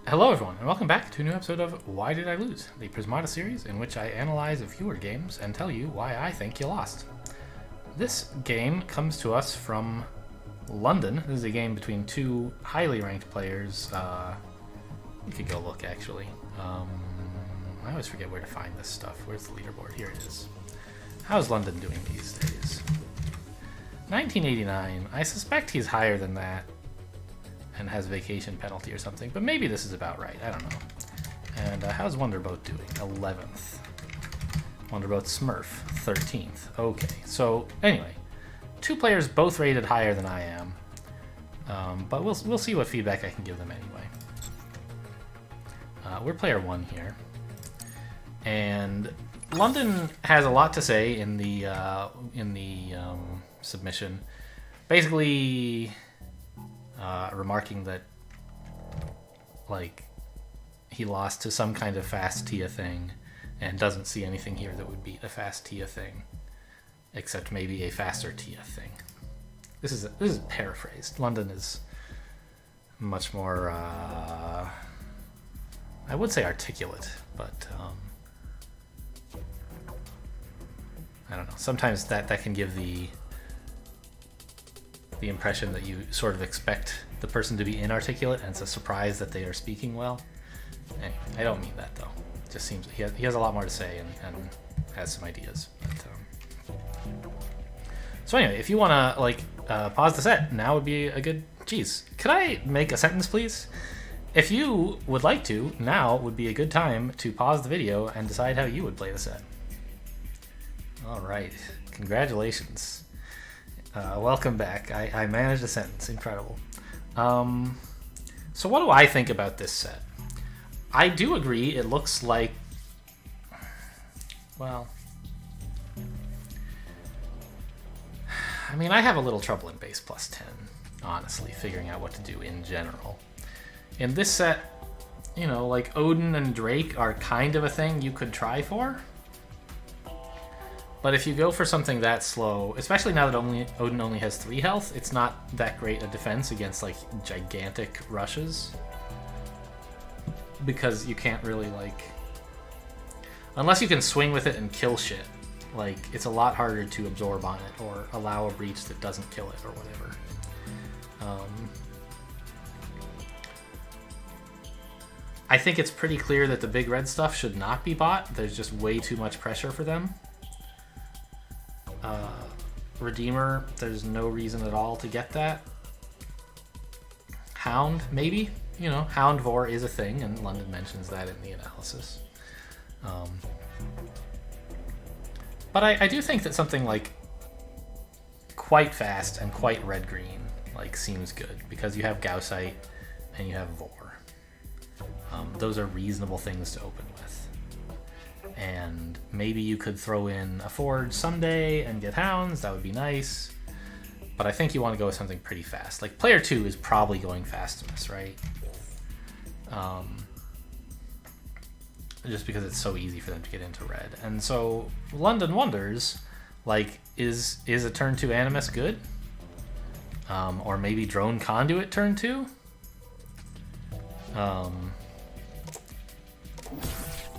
Hello everyone, and welcome back to a new episode of Why Did I Lose? The Prismata series in which I analyze viewer games and tell you why I think you lost. This game comes to us from London. This is a game between two highly ranked players. We could go look actually. I always forget where to find this stuff. Where's the leaderboard? Here it is. How's London doing these days? 1989. I suspect he's higher than that and has vacation penalty or something, but maybe this is about right. I don't know. And how's 1durbow doing? 11th. 1durbow Smurf, 13th. Okay, so anyway, two players both rated higher than I am, but we'll see what feedback I can give them anyway. We're player one here, and London has a lot to say in the submission, basically remarking that like he lost to some kind of fast Tia thing and doesn't see anything here that would beat a fast Tia thing, except maybe a faster Tia thing. This is paraphrased. London is much more I would say articulate, but I don't know. Sometimes that can give the impression that you sort of expect the person to be inarticulate, and it's a surprise that they are speaking well. Anyway, I don't mean that though. It just seems he has a lot more to say and has some ideas. But, so anyway, if you want to like pause the set, now would be a good. Geez, could I make a sentence, please? If you would like to, now would be a good time to pause the video and decide how you would play the set. All right, congratulations. Welcome back. I managed a sentence. Incredible. So what do I think about this set? I do agree it looks like... Well... I mean, I have a little trouble in base plus 10, honestly, figuring out what to do in general. In this set, you know, like Odin and Drake are kind of a thing you could try for. But if you go for something that slow, especially now that Odin only has 3 health, it's not that great a defense against like gigantic rushes. Because you can't really like... Unless you can swing with it and kill shit, like it's a lot harder to absorb on it or allow a breach that doesn't kill it or whatever. I think it's pretty clear that the big red stuff should not be bought. There's just way too much pressure for them. Redeemer, there's no reason at all to get that. Hound, maybe. You know, Hound Vor is a thing, and London mentions that in the analysis. But I do think that something like quite fast and quite red-green like seems good, because you have Gaussite and you have Vor. Those are reasonable things to open with. And maybe you could throw in a Forge someday and get Hounds. That would be nice. But I think you want to go with something pretty fast. Like, player 2 is probably going Fastimus, right? Just because it's so easy for them to get into red. And so, London wonders, like, is a turn 2 Animus good? Or maybe Drone Conduit turn 2?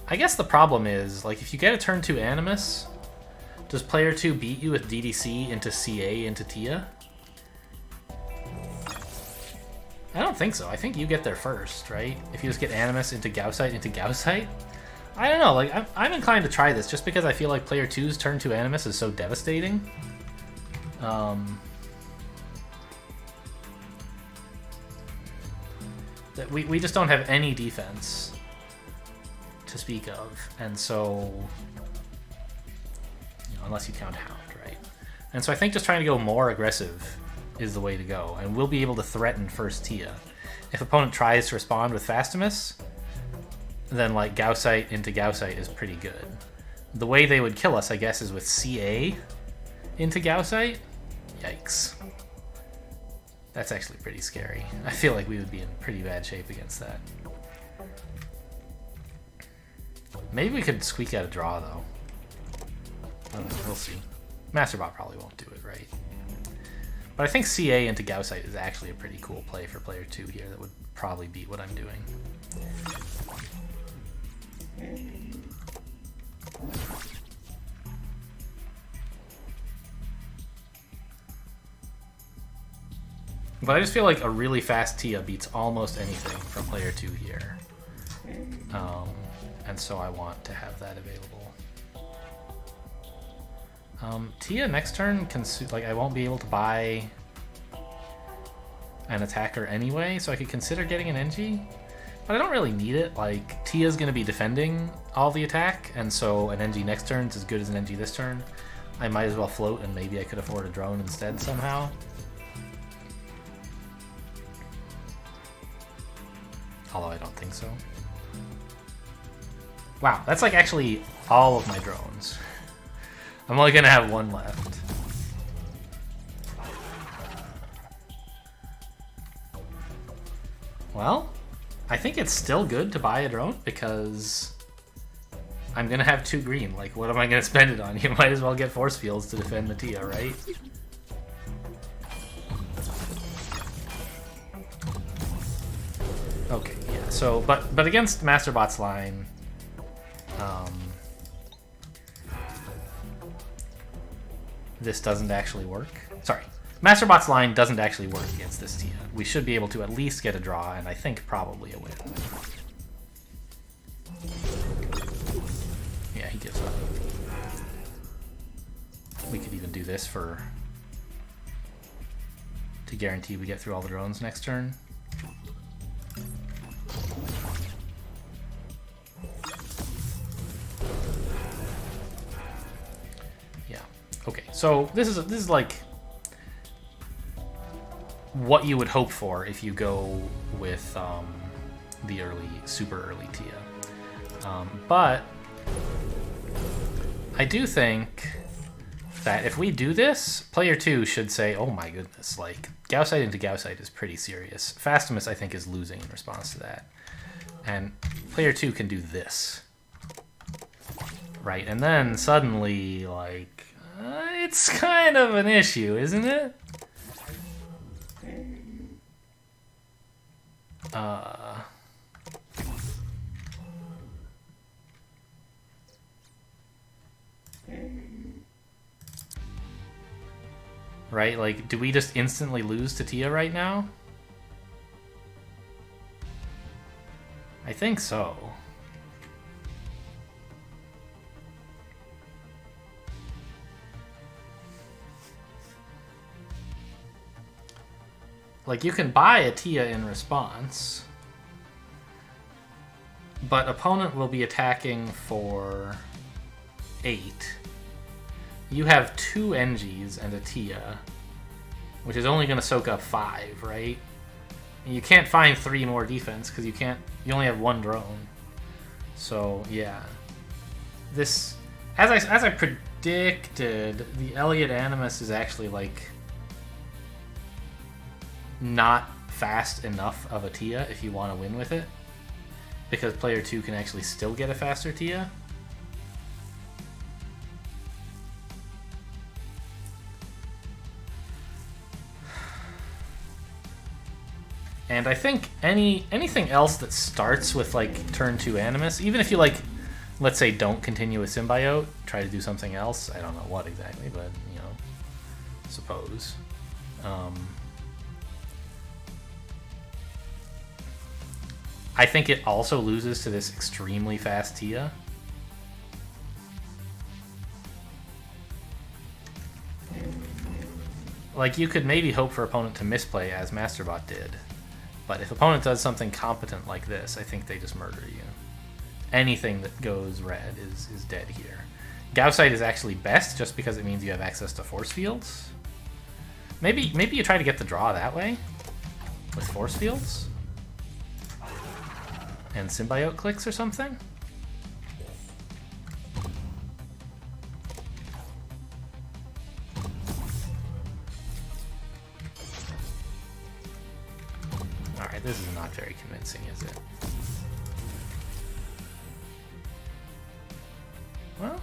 I guess the problem is, like, if you get a turn 2 Animus, does player 2 beat you with DDC into CA into Tia? I don't think so. I think you get there first, right? If you just get Animus into Gaussite. I don't know, like, I'm inclined to try this just because I feel like player 2's turn 2 Animus is so devastating. That we just don't have any defense to speak of, and so, you know, unless you count Hound, right? And so I think just trying to go more aggressive is the way to go, and we'll be able to threaten first Tia. If opponent tries to respond with Fastimus, then like Gaussite into Gaussite is pretty good. The way they would kill us, I guess, is with CA into Gaussite. Yikes. That's actually pretty scary. I feel like we would be in pretty bad shape against that. Maybe we could squeak out a draw, though. I don't know, we'll see. Masterbot probably won't do it, right? But I think CA into Gaussite is actually a pretty cool play for player 2 here that would probably beat what I'm doing. But I just feel like a really fast Tia beats almost anything from player 2 here. And so I want to have that available. Tia next turn can like I won't be able to buy an attacker anyway, so I could consider getting an NG. But I don't really need it. Like, Tia's going to be defending all the attack, and so an NG next turn is as good as an NG this turn. I might as well float, and maybe I could afford a drone instead somehow. Although I don't think so. Wow, that's like actually all of my drones. I'm only going to have one left. Well, I think it's still good to buy a drone because I'm going to have 2 green. Like, what am I going to spend it on? You might as well get force fields to defend the Tia, right? Okay, yeah. So, but against Masterbot's line, this doesn't actually work. Sorry. Masterbot's line doesn't actually work against this Tia. We should be able to at least get a draw, and I think probably a win. Yeah, he gives up. We could even do this to guarantee we get through all the drones next turn. Yeah. Okay. So this is like what you would hope for if you go with the super early Tia. But I do think that if we do this, player 2 should say, oh my goodness, like, Gaussite into Gaussite is pretty serious. Fastimus, I think, is losing in response to that. And player 2 can do this. Right, and then suddenly, like, it's kind of an issue, isn't it? Right, like, do we just instantly lose to Tia right now? I think so. Like, you can buy a Tia in response, but opponent will be attacking for 8. You have 2 NGs and a Tia, which is only going to soak up 5, right? And you can't find 3 more defense because you only have 1 drone. So yeah, this, as I predicted, the Elliot Animus is actually like not fast enough of a Tia if you want to win with it, because player 2 can actually still get a faster Tia. And I think anything else that starts with like turn 2 Animus, even if you like, let's say, don't continue with Symbiote, try to do something else. I don't know what exactly, but you know, suppose. I think it also loses to this extremely fast Tia. Like, you could maybe hope for opponent to misplay as Masterbot did. But if opponent does something competent like this, I think they just murder you. Anything that goes red is dead here. Gaussite is actually best just because it means you have access to force fields. Maybe you try to get the draw that way with force fields and symbiote clicks or something. Alright, this is not very convincing, is it? Well,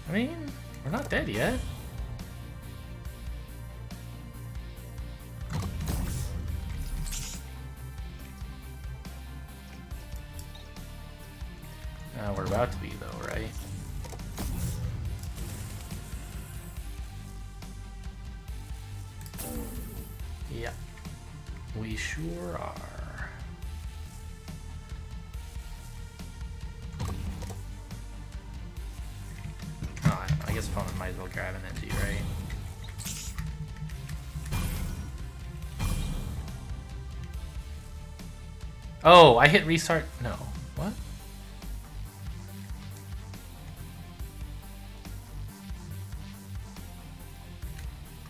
I mean, we're not dead yet. about to be, though, right? Yeah, we sure are. Oh, I guess opponent might as well grab an NG, right? Oh, I hit restart. No. What?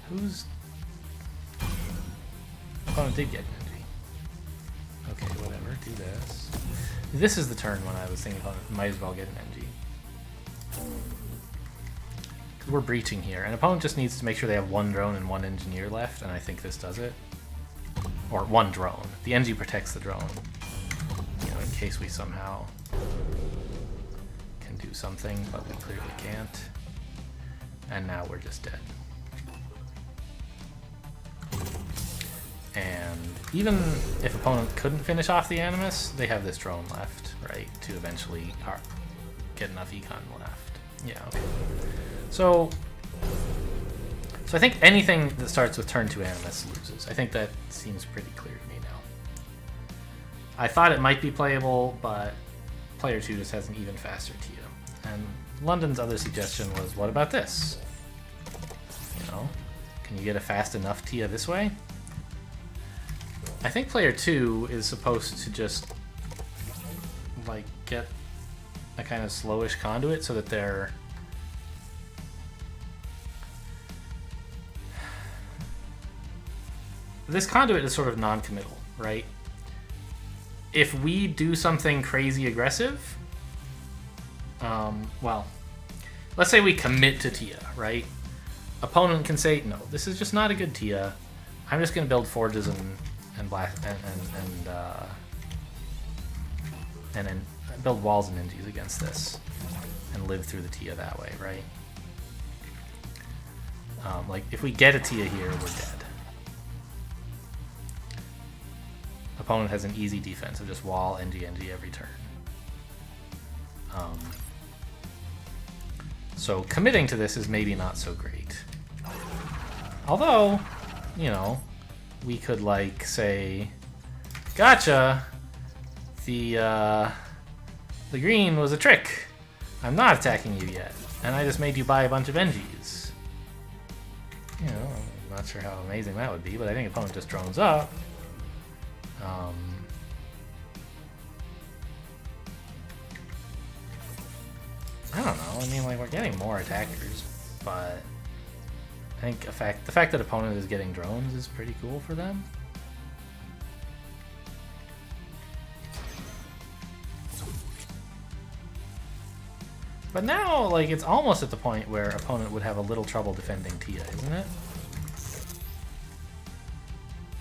Who's... Opponent did get an NG. Okay, whatever. Do this. This is the turn when I was thinking opponent might as well get an NG. Because we're breaching here. And opponent just needs to make sure they have one drone and one engineer left, and I think this does it. Or one drone. The NG protects the drone. You know, in case we somehow can do something, but we clearly can't. And now we're just dead. And even if opponent couldn't finish off the Animus, they have this drone left, right? To eventually get enough econ left. Yeah, okay. So I think anything that starts with turn 2 Animus loses. I think that seems pretty clear to me now. I thought it might be playable, but player 2 just has an even faster Tia. And London's other suggestion was, what about this? You know, can you get a fast enough Tia this way? I think player 2 is supposed to just, like, get a kind of slowish conduit so that they're... This conduit is sort of non-committal, right? If we do something crazy aggressive, well, let's say we commit to Tia, right? Opponent can say, no, this is just not a good Tia. I'm just going to build forges and then build walls and NGs against this and live through the Tia that way, right? Like, if we get a Tia here, we're dead. Opponent has an easy defense of just wall, NG, NG every turn. So committing to this is maybe not so great. Although, you know, we could, like, say, gotcha, the green was a trick. I'm not attacking you yet, and I just made you buy a bunch of NGs. You know, I'm not sure how amazing that would be, but I think opponent just drones up. I don't know. I mean, like, we're getting more attackers, but I think the fact that opponent is getting drones is pretty cool for them. But now, like, it's almost at the point where opponent would have a little trouble defending Tia, isn't it?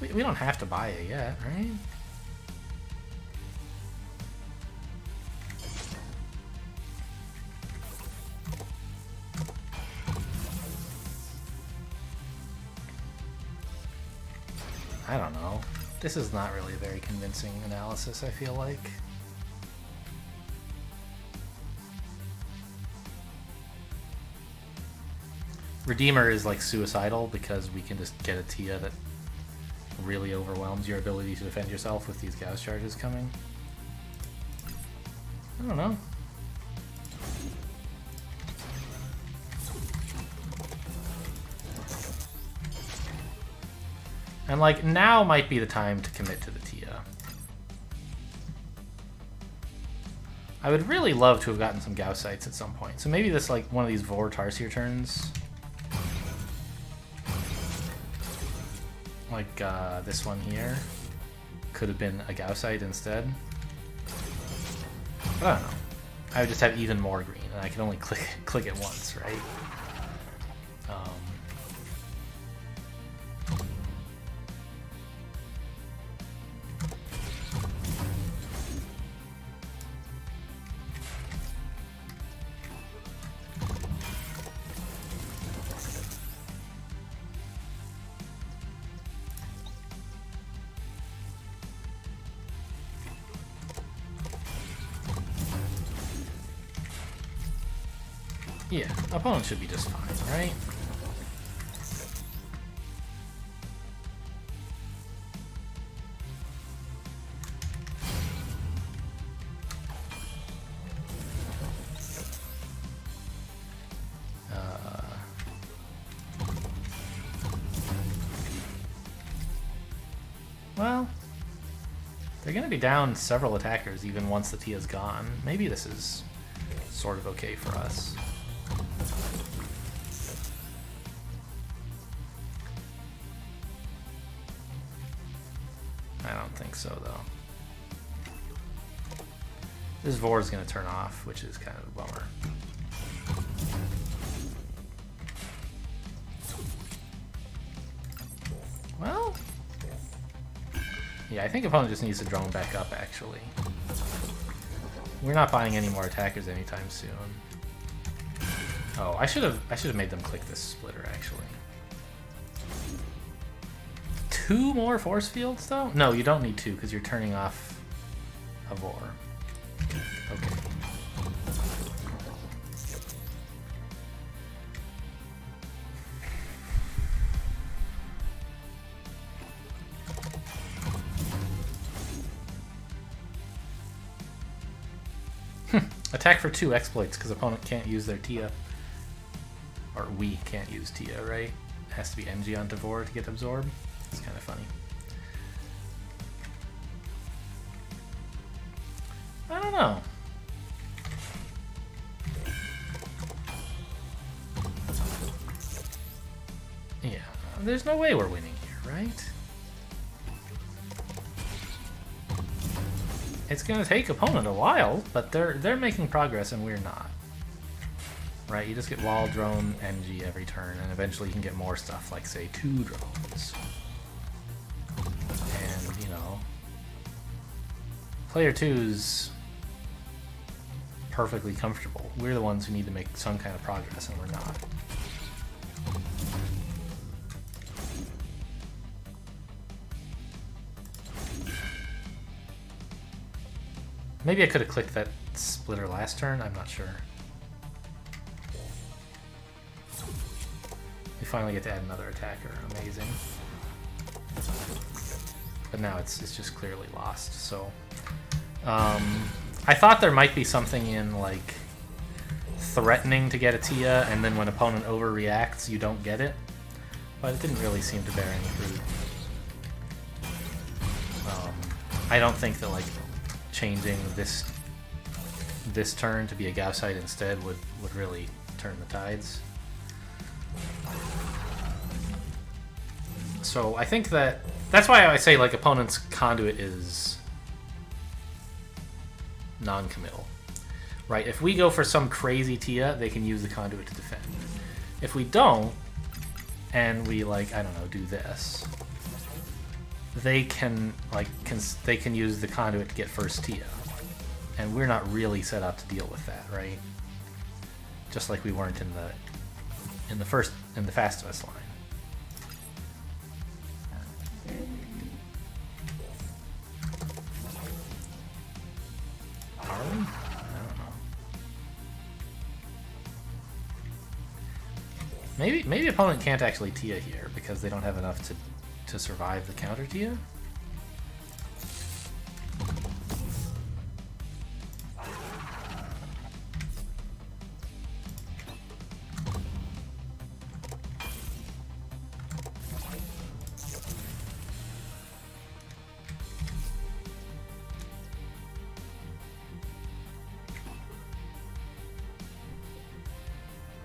We don't have to buy it yet, right? I don't know. This is not really a very convincing analysis, I feel like. Redeemer is, like, suicidal because we can just get a Tia that really overwhelms your ability to defend yourself with these Gauss charges coming. I don't know. And, like, now might be the time to commit to the Tia. I would really love to have gotten some Gauss sites at some point. So maybe this, like, one of these Vor Tarsier turns. Like, this one here could have been a Gauss site instead. But I don't know. I would just have even more green, and I can only click it once, right? Yeah, opponent should be just fine, right? Well, they're going to be down several attackers even once the Tia's gone. Maybe this is sort of okay for us. I don't think so, though. This Vor is going to turn off, which is kind of a bummer. Well, yeah, I think opponent just needs to drone back up, actually. We're not buying any more attackers anytime soon. Oh, I should have made them click this splitter, actually. 2 more force fields, though? No, you don't need 2, because you're turning off a Vor. Okay. Attack for 2 exploits, because opponent can't use their Tia. Or we can't use Tia, right? It has to be NG on Devor to get absorbed. It's kind of funny. I don't know. Yeah, there's no way we're winning here, right? It's gonna take opponent a while, but they're making progress and we're not. Right, you just get wall, drone, NG every turn, and eventually you can get more stuff, like say 2 drones. And, you know, player 2's perfectly comfortable. We're the ones who need to make some kind of progress, and we're not. Maybe I could have clicked that splitter last turn, I'm not sure. We finally get to add another attacker, amazing. But now it's just clearly lost, so... I thought there might be something in, like, threatening to get a Tia, and then when opponent overreacts, you don't get it. But it didn't really seem to bear any fruit. I don't think that, like, changing this turn to be a Gaussite instead would really turn the tides. So I think that's why I say, like, opponent's conduit is non-committal, right? If we go for some crazy Tia, they can use the conduit to defend. If we don't, and we, like, I don't know, do this, they can, like, they can use the conduit to get first Tia, and we're not really set up to deal with that, right? Just like we weren't in the Fastivus line. Are we? I don't know. Maybe opponent can't actually Tia here because they don't have enough to survive the counter Tia.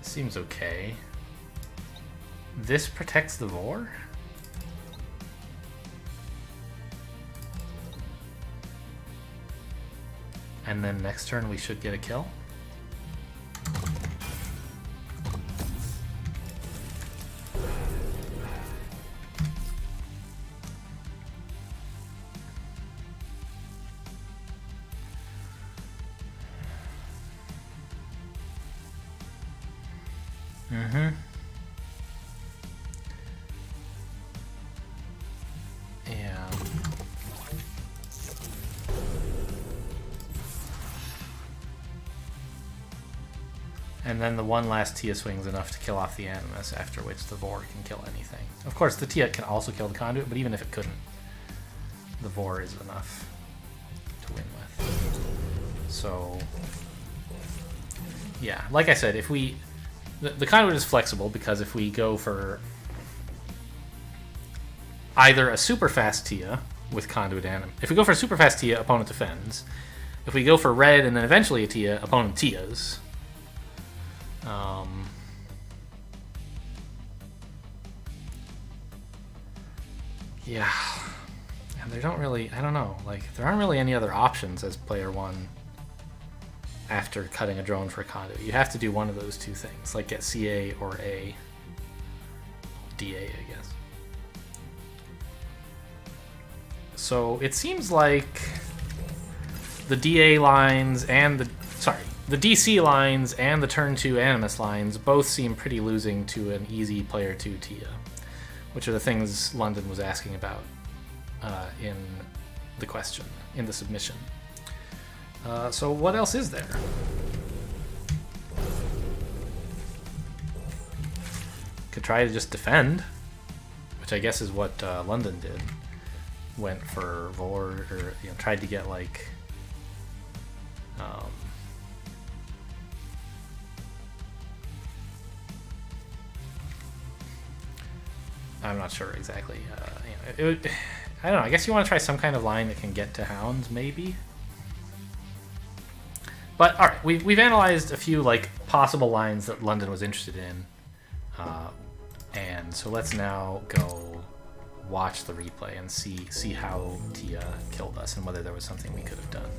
Seems okay. This protects the Vor? And then next turn we should get a kill? Mm-hmm. Yeah. And then the one last Tia swing's enough to kill off the Animus, after which the Vor can kill anything. Of course, the Tia can also kill the Conduit, but even if it couldn't, the Vor is enough to win with. So, yeah, like I said, if we... The Conduit is flexible, because if we go for either a super fast Tia with Conduit Animus... If we go for a super fast Tia, opponent defends. If we go for red and then eventually a Tia, opponent Tias. Yeah, and they don't really, I don't know, like, there aren't really any other options as player one after cutting a drone for a Conduit. You have to do one of those two things, like get CA or A. DA, I guess. So it seems like the DA lines and the DC lines and the turn 2 Animus lines both seem pretty losing to an easy player 2 Tia, which are the things London was asking about in the question, in the submission. So what else is there? Could try to just defend, which I guess is what London did. Went for Vor, or tried to get like I'm not sure exactly. I don't know. I guess you want to try some kind of line that can get to Hounds, maybe. But all right, we've analyzed a few like possible lines that London was interested in, and so let's now go watch the replay and see how Tia killed us and whether there was something we could have done.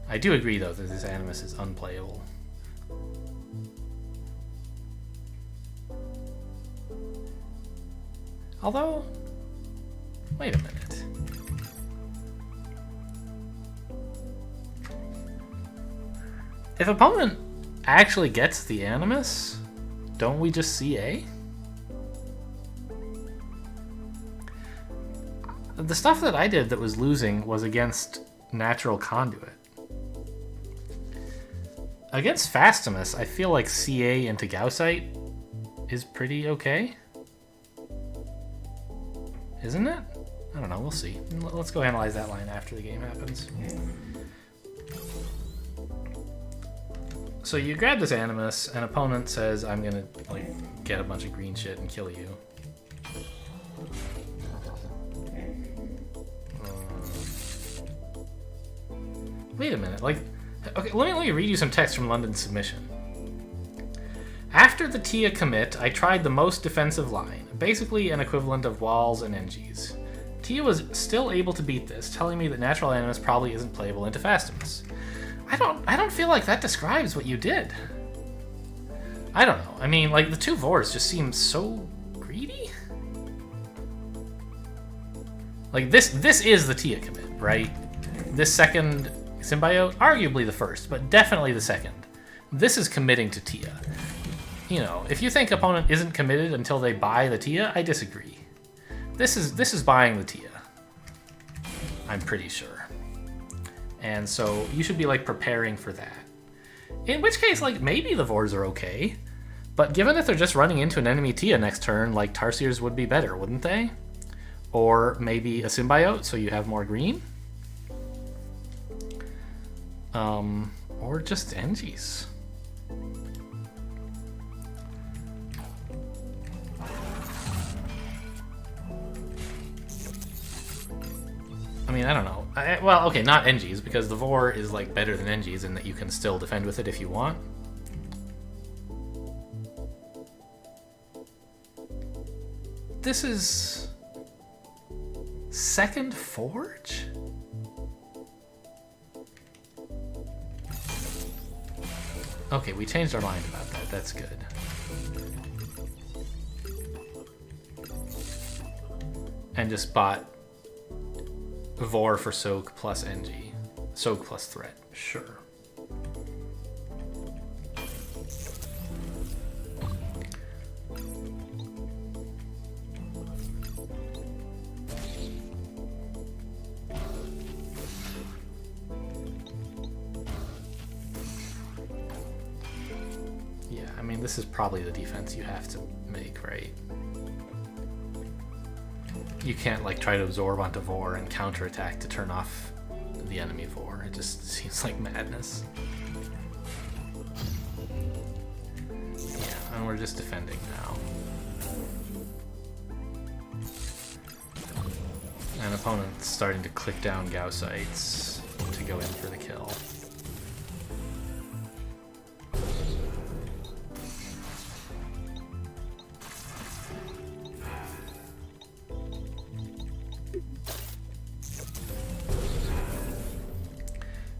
I do agree though that this Animus is unplayable. Although, wait a minute. If opponent actually gets the Animus, don't we just CA? The stuff that I did that was losing was against Natural Conduit. Against Fastimus, I feel like CA into Gaussite is pretty okay. Isn't it? I don't know, we'll see. Let's go analyze that line after the game happens. So you grab this Animus, and opponent says, I'm gonna like get a bunch of green shit and kill you. Wait a minute, like, okay, let me read you some text from London's submission. After the Tia commit, I tried the most defensive line, basically an equivalent of walls and NGs. Tia was still able to beat this, telling me that Natural Animus probably isn't playable into Fastimus. I don't feel like that describes what you did. I don't know. I mean, like, the two Vors just seem so greedy. Like, this is the Tia commit, right? This second Symbiote, arguably the first, but definitely the second. This is committing to Tia. You know, if you think opponent isn't committed until they buy the Tia, I disagree. This is buying the Tia. I'm pretty sure. And so you should be like preparing for that. In which case, like, maybe the Vors are okay, but given that they're just running into an enemy Tia next turn, like, Tarsiers would be better, wouldn't they? Or maybe a Symbiote, so you have more green? Or just NGs. I mean, I don't know. Well, okay, not NGs, because the Vor is like better than NGs in that you can still defend with it if you want. This is second Forge? Okay, we changed our mind about that. That's good. And just bought Vor for Soak plus NG. Soak plus Threat. Sure. mean, this is probably the defense you have to make, right? You can't like try to absorb onto Vor and counterattack to turn off the enemy Vor. It just seems like madness. Yeah, and we're just defending now. And opponent's starting to click down Gaussites to go in for the kill.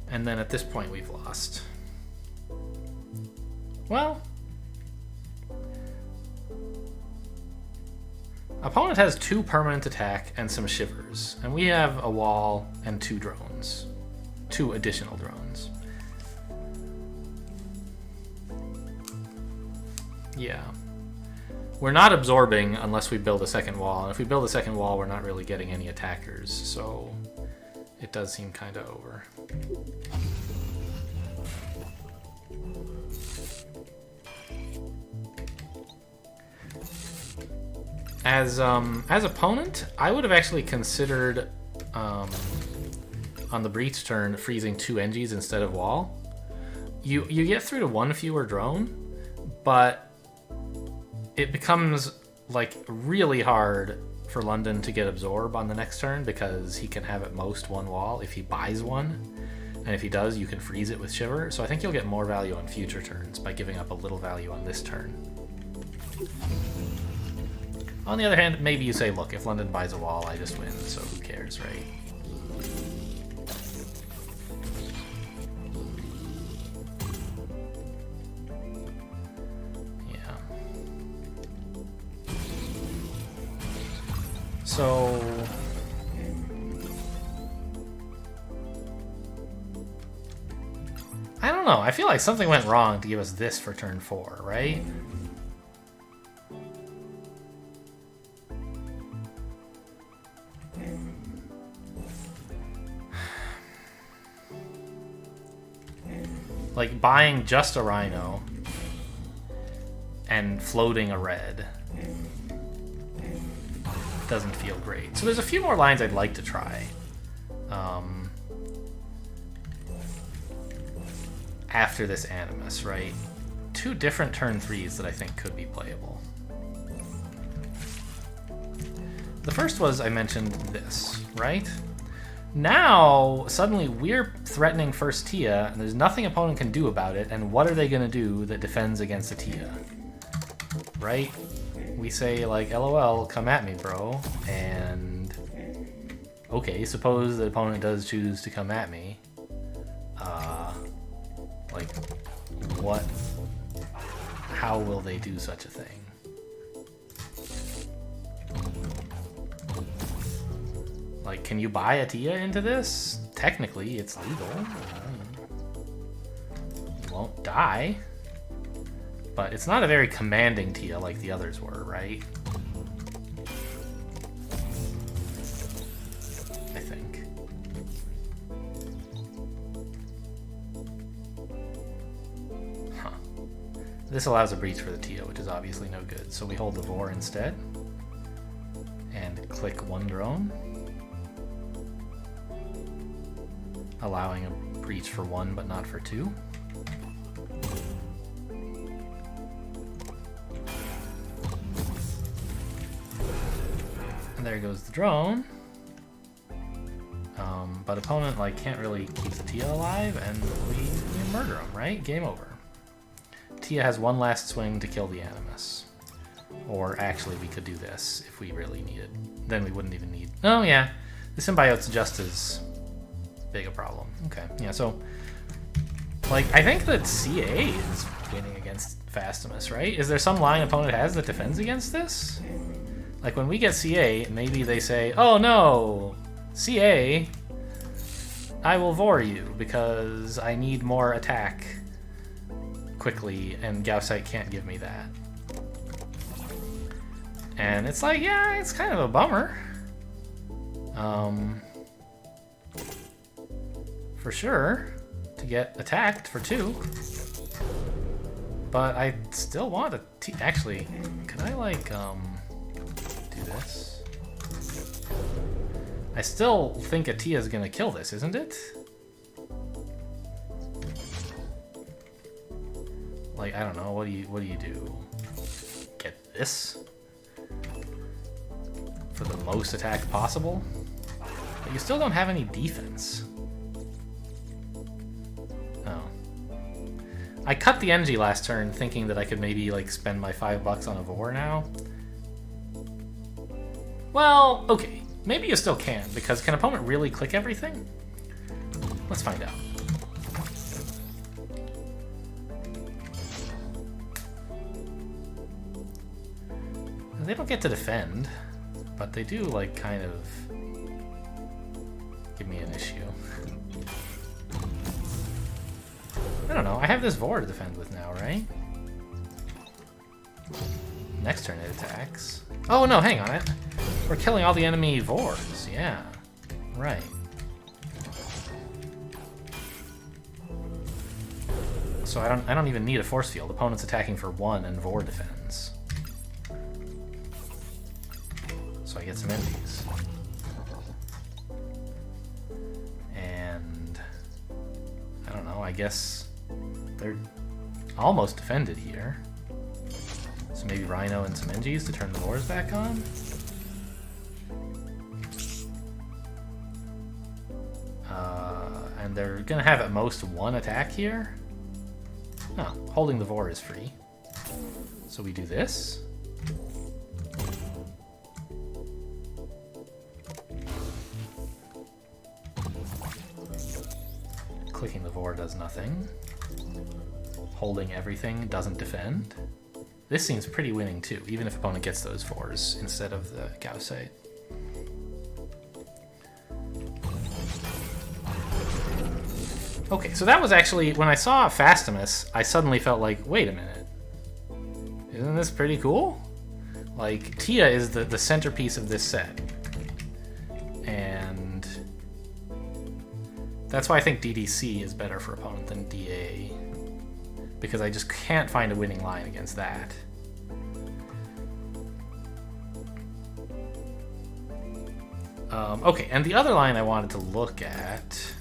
And then at this point we've lost. Well, opponent has 2 permanent attack and some shivers, and we have a wall and 2 drones. 2 additional drones. Yeah. We're not absorbing unless we build a second wall, and if we build a second wall, we're not really getting any attackers, so it does seem kind of over. As opponent, I would have actually considered on the breach turn freezing 2 Engies instead of wall. You get through to 1 fewer drone, but it becomes like really hard for London to get absorb on the next turn because he can have at most 1 wall if he buys 1. And if he does, you can freeze it with Shiver. So I think you'll get more value on future turns by giving up a little value on this turn. On the other hand, maybe you say, look, if London buys a wall, I just win, so who cares, right? Yeah. So I don't know. I feel like something went wrong to give us this for turn 4, right? Like buying just a Rhino and floating a red doesn't feel great. So there's a few more lines I'd like to try. After this Animus, right? 2 different turn 3s that I think could be playable. The first was, I mentioned this, right? Now, suddenly we're threatening first Tia, and there's nothing opponent can do about it, and what are they gonna do that defends against a Tia? Right? We say, like, LOL, come at me, bro, and... Okay, suppose the opponent does choose to come at me. Like, what? How will they do such a thing? Like, can you buy a Tia into this? Technically, it's legal. You won't die. But it's not a very commanding Tia like the others were, right? I think. Huh. This allows a breach for the Tia, which is obviously no good. So we hold the Vor instead. And click 1 drone. Allowing a breach for 1 but not for 2. And there goes the drone. But opponent like can't really keep the Tia alive, and we murder him, right? Game over. Tia has 1 last swing to kill the Animus. Or actually we could do this if we really needed. Then we wouldn't even need... Oh yeah, the symbiote's just as big a problem. Okay, yeah, so like I think that CA is winning against Fastimus, right? Is there some line opponent has that defends against this? Like when we get CA, maybe they say, oh no, CA, I will Vor you because I need more attack quickly and Gaussite can't give me that. And it's like, yeah, it's kind of a bummer. For sure, to get attacked for 2. But I still want a T. Actually, can I like do this? I still think a Tia is gonna kill this, isn't it? Like, I don't know. What do you do? Get this for the most attack possible, but you still don't have any defense. Oh, I cut the NG last turn, thinking that I could maybe like spend my $5 on a Vor now. Well, okay, maybe you still can, because can opponent really click everything? Let's find out. They don't get to defend, but they do, like, kind of give me an issue. I don't know. I have this Vor to defend with now, right? Next turn it attacks. Oh, no, hang on it. We're killing all the enemy Vors. Yeah, right. So I don't even need a force field. Opponent's attacking for 1 and Vor defends. So I get some envies. And I don't know, I guess they're almost defended here. So maybe Rhino and some NGs to turn the Vors back on. And they're gonna have at most 1 attack here. Oh, holding the Vor is free. So we do this. Clicking the Vor does nothing. Holding everything doesn't defend. This seems pretty winning too, even if opponent gets those Vors instead of the Gaussite. Okay, so that was actually, when I saw Fastimus, I suddenly felt like, wait a minute. Isn't this pretty cool? Like, Tia is the centerpiece of this set. And that's why I think DDC is better for opponent than DA. Because I just can't find a winning line against that. Okay, and the other line I wanted to look at,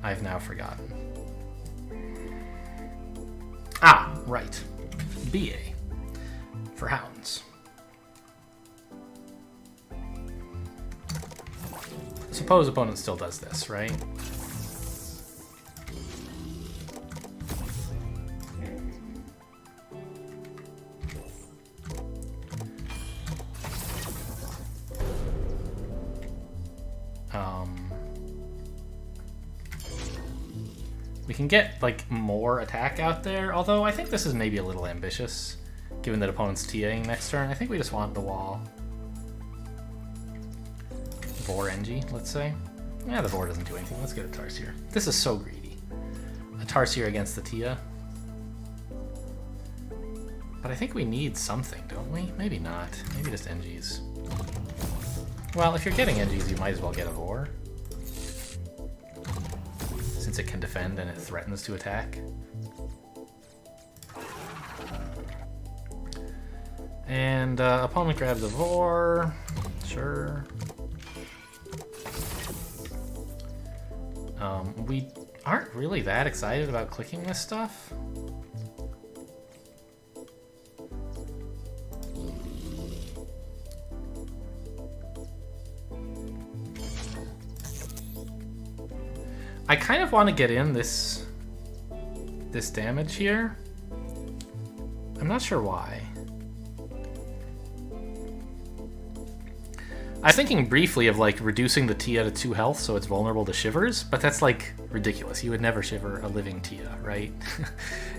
I've now forgotten. Ah, right. BA for Hounds. Suppose opponent still does this, right? We can get like more attack out there, although I think this is maybe a little ambitious, given that opponent's TAing next turn. I think we just want the wall. Vor NG, let's say. Yeah, the Vor doesn't do anything. Let's get a Tarsier. This is so greedy. A Tarsier against the Tia. But I think we need something, don't we? Maybe not. Maybe just NGs. Well, if you're getting NGs, you might as well get a Vor, since it can defend and it threatens to attack. And opponent grabs a Vor. Sure. We aren't really that excited about clicking this stuff. I kind of want to get in this damage here. I'm not sure why. I was thinking briefly of like reducing the Tia to 2 health so it's vulnerable to shivers, but that's like ridiculous. You would never shiver a living Tia, right?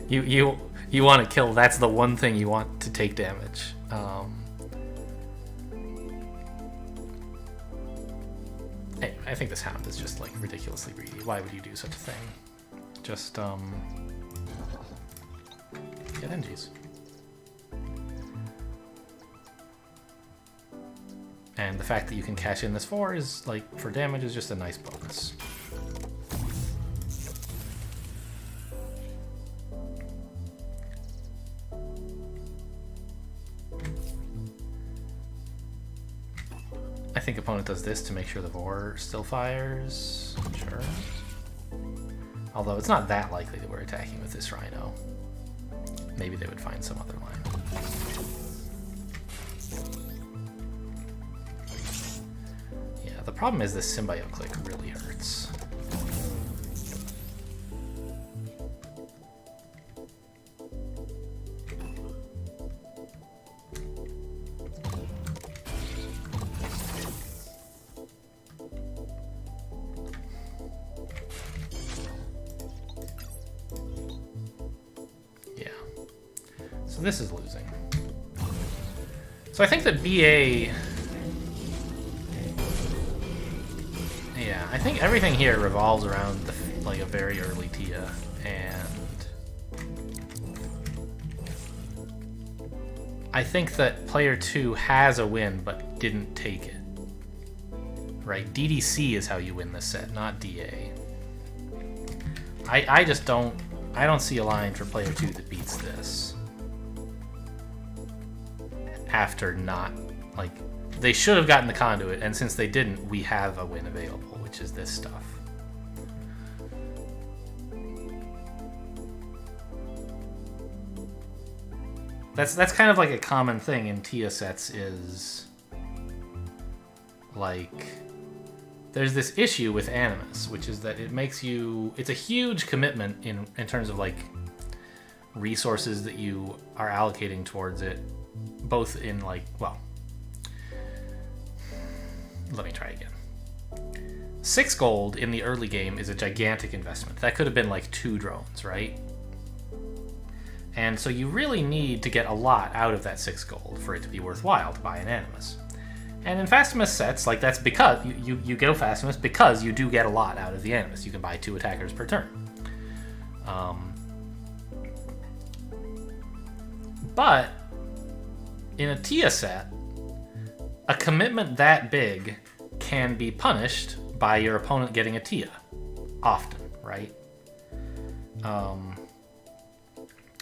you want to kill. That's the one thing you want to take damage. Anyway, I think this Hound is just like ridiculously greedy. Why would you do such a thing? Just get NGs. And the fact that you can cash in this 4 is, like, for damage is just a nice bonus. I think opponent does this to make sure the Vor still fires. Sure. Although it's not that likely that we're attacking with this Rhino. Maybe they would find some other line. Yeah, the problem is this Symbiote click really hurts. So this is losing. So I think that BA... Yeah, I think everything here revolves around like a very early Tia, and I think that player 2 has a win but didn't take it. Right? DDC is how you win this set, not DA. I just don't see a line for player 2 that beats this. After not, like, they should have gotten the conduit, and since they didn't, we have a win available, which is this stuff. That's kind of like a common thing in Tia sets is, like, there's this issue with Animus, which is that it makes you, it's a huge commitment in terms of, like, resources that you are allocating towards it. Both in, like, well, let me try again. 6 gold in the early game is a gigantic investment. That could have been like 2 drones, right? And so you really need to get a lot out of that 6 gold for it to be worthwhile to buy an Animus. And in Fastimus sets, like, that's because you go Fastimus because you do get a lot out of the Animus. You can buy 2 attackers per turn. But in a Tia set, a commitment that big can be punished by your opponent getting a Tia. Often, right?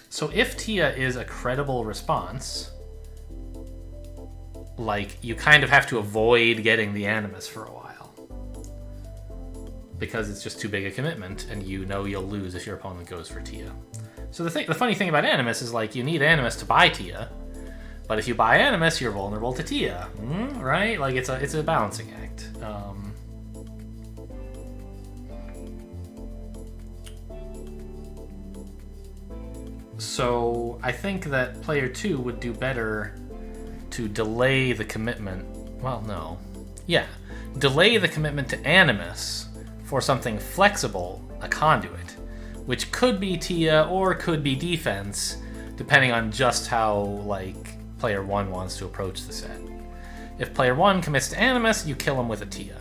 So if Tia is a credible response, like, you kind of have to avoid getting the Animus for a while. Because it's just too big a commitment, and you know you'll lose if your opponent goes for Tia. So the funny thing about Animus is, like, you need Animus to buy Tia, but if you buy Animus, you're vulnerable to Tia, right? Like, it's a balancing act. So I think that player 2 would do better to delay the commitment. Well, no. Yeah. Delay the commitment to Animus for something flexible, a conduit, which could be Tia or could be defense, depending on just how, like, player 1 wants to approach the set. If player 1 commits to Animus, you kill him with a Tia.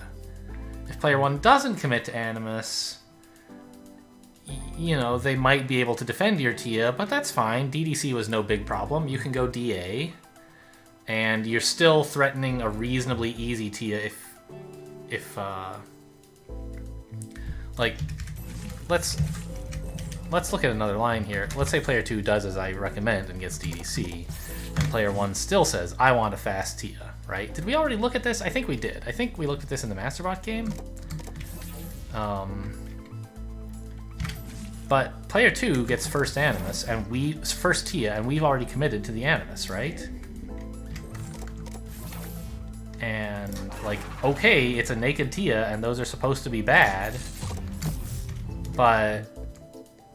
If player 1 doesn't commit to Animus, you know, they might be able to defend your Tia, but that's fine. DDC was no big problem. You can go DA, and you're still threatening a reasonably easy Tia if like, let's look at another line here. Let's say player 2 does as I recommend and gets DDC, and player 1 still says, I want a fast Tia, right? Did we already look at this? I think we did. I think we looked at this in the Masterbot game. But player 2 gets first Animus, and first Tia, and we've already committed to the Animus, right? And, like, okay, it's a naked Tia, and those are supposed to be bad, but,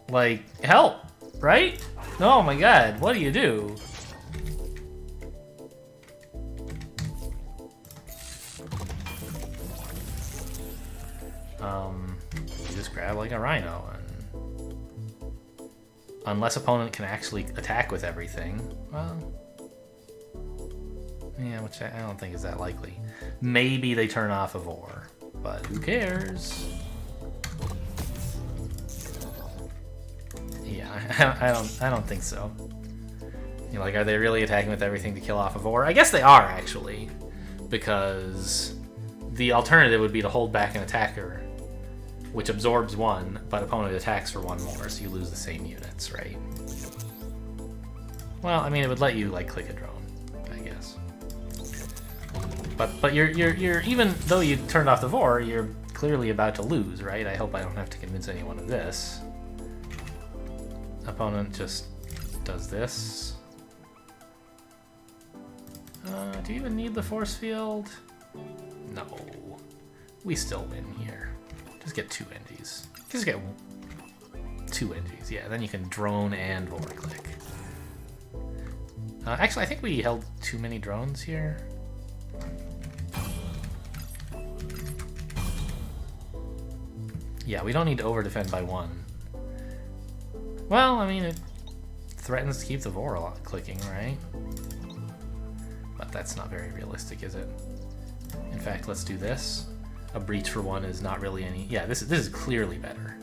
like, help, right? Oh my god, what do you do? You just grab, like, a Rhino, and unless opponent can actually attack with everything, well, yeah, which I don't think is that likely. Maybe they turn off a Vor, but who cares? Yeah, I don't think so. You know, like, are they really attacking with everything to kill off a Vor? I guess they are, actually, because the alternative would be to hold back an attacker, which absorbs 1, but opponent attacks for 1 more, so you lose the same units, right? Well, I mean, it would let you, like, click a drone, I guess. But you're even though you turned off the Vor, you're clearly about to lose, right? I hope I don't have to convince anyone of this. Opponent just does this. Do you even need the force field? No. We still win here. Just get 2 NGs. Just get 2 NGs, yeah. Then you can drone and Vor click. Actually, I think we held too many drones here. Yeah, we don't need to over-defend by 1. Well, I mean, it threatens to keep the Vor clicking, right? But that's not very realistic, is it? In fact, let's do this. A breach for 1 is not really any... Yeah, this is clearly better.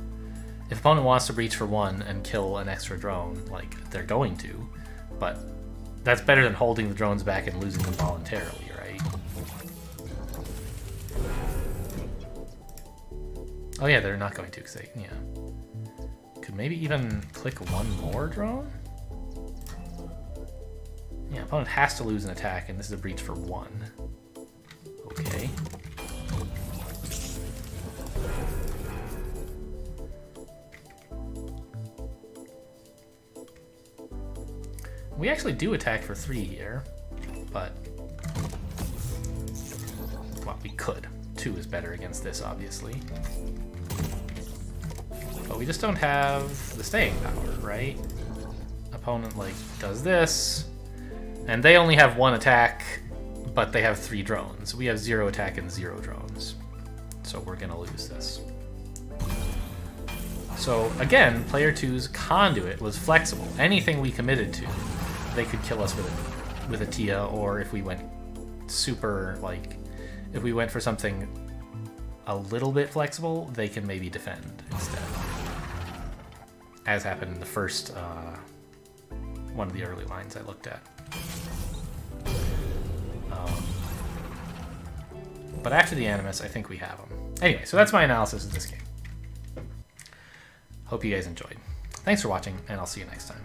If opponent wants to breach for 1 and kill an extra drone, like, they're going to, but that's better than holding the drones back and losing them voluntarily, right? Oh yeah, they're not going to, because they... Yeah. Could maybe even click 1 more drone? Yeah, opponent has to lose an attack, and this is a breach for 1. Okay. We actually do attack for 3 here, but... Well, we could. 2 is better against this, obviously. But we just don't have the staying power, right? Opponent, like, does this, and they only have 1 attack, but they have 3 drones. We have 0 attack and 0 drones. So we're gonna lose this. So again, player 2's conduit was flexible. Anything we committed to, they could kill us with a Tia, or if we went super, like, if we went for something a little bit flexible, they can maybe defend instead. As happened in the first, one of the early lines I looked at. But after the Animus, I think we have them. Anyway, so that's my analysis of this game. Hope you guys enjoyed. Thanks for watching, and I'll see you next time.